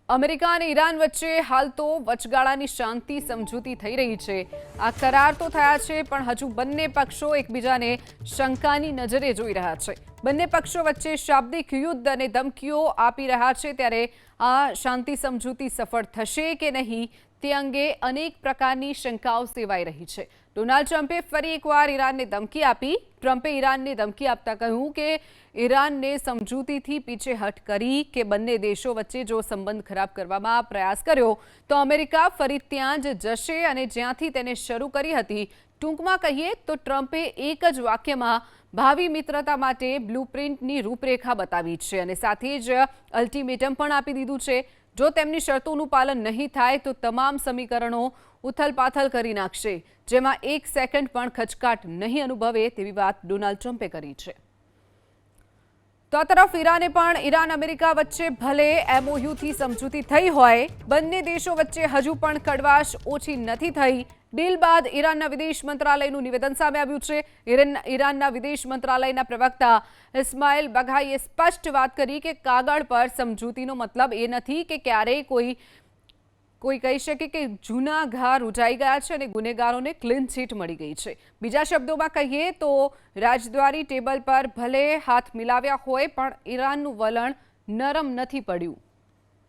America અને Iran વચ્ચે હાલ તો વચગાળાની શાંતિ સમજૂતી થઈ રહી છે। આ કરાર તો થયા છે, પણ હજુ બંને પક્ષો એકબીજાને શંકાની નજરે જોઈ રહ્યા છે। બંને પક્ષો વચ્ચે શાબ્દિક યુદ્ધ અને ધમકીઓ આપી રહ્યા છે, ત્યારે આ શાંતિ સમજૂતી સફળ થશે કે નહીં તે અંગે અનેક પ્રકારની શંકાઓ સેવાઈ રહી છે। ડોનાલ્ડ ટ્રમ્પે ફરી એકવાર ઈરાનને ધમકી આપી। ટ્રમ્પે ઈરાનને ધમકી આપતા કહ્યું કે ઈરાનને સમજૂતીથી પીછેહટ કરી કે બંને દેશો વચ્ચે જો સંબંધ ખરાબ કરવામાં પ્રયાસ કર્યો તો અમેરિકા ફરી ત્યાં જ જશે અને જ્યાંથી તેને શરૂ કરી હતી। ટૂંકમાં કહીએ તો ટ્રમ્પે એક જ વાક્યમાં ભાવિ મિત્રતા માટે બ્લુપ્રિન્ટની રૂપરેખા બતાવી છે અને સાથે જ અલ્ટિમેટમ પણ આપી દીધું છે। જો તેમની શરતોનું પાલન નહીં થાય તો તમામ સમીકરણો ઉથલપાથલ કરી નાખશે, જેમાં એક સેકન્ડ પણ ખચકાટ નહીં અનુભવે તેવી વાત ડોનાલ્ડ ટ્રમ્પે કરી છે। તો આ તરફ ઈરાન અમેરિકા વચ્ચે ભલે MOUથી સમજૂતી થઈ હોય, બંને દેશો વચ્ચે હજુ પણ કડવાશ ઓછી નથી થઈ। ડીલ બાદ ઈરાનના વિદેશ મંત્રાલયનું નિવેદન સામે આવ્યું છે। ઈરાનના વિદેશ મંત્રાલયના પ્રવક્તા ઇસ્માઇલ બઘાઈએ સ્પષ્ટ વાત કરી કે કાગળ પર સમજૂતીનો મતલબ એ નથી કે ક્યારેય કોઈ કહી શકે કે જૂના ઘા રૂજાઈ ગયા છે અને ગુનેગારોને ક્લીન ચીટ મળી ગઈ છે। બીજા શબ્દોમાં કહીએ તો રાજદ્વારી ટેબલ પર ભલે હાથ મિલાવ્યા હોય, પણ ઈરાનનું વલણ નરમ નથી પડ્યું।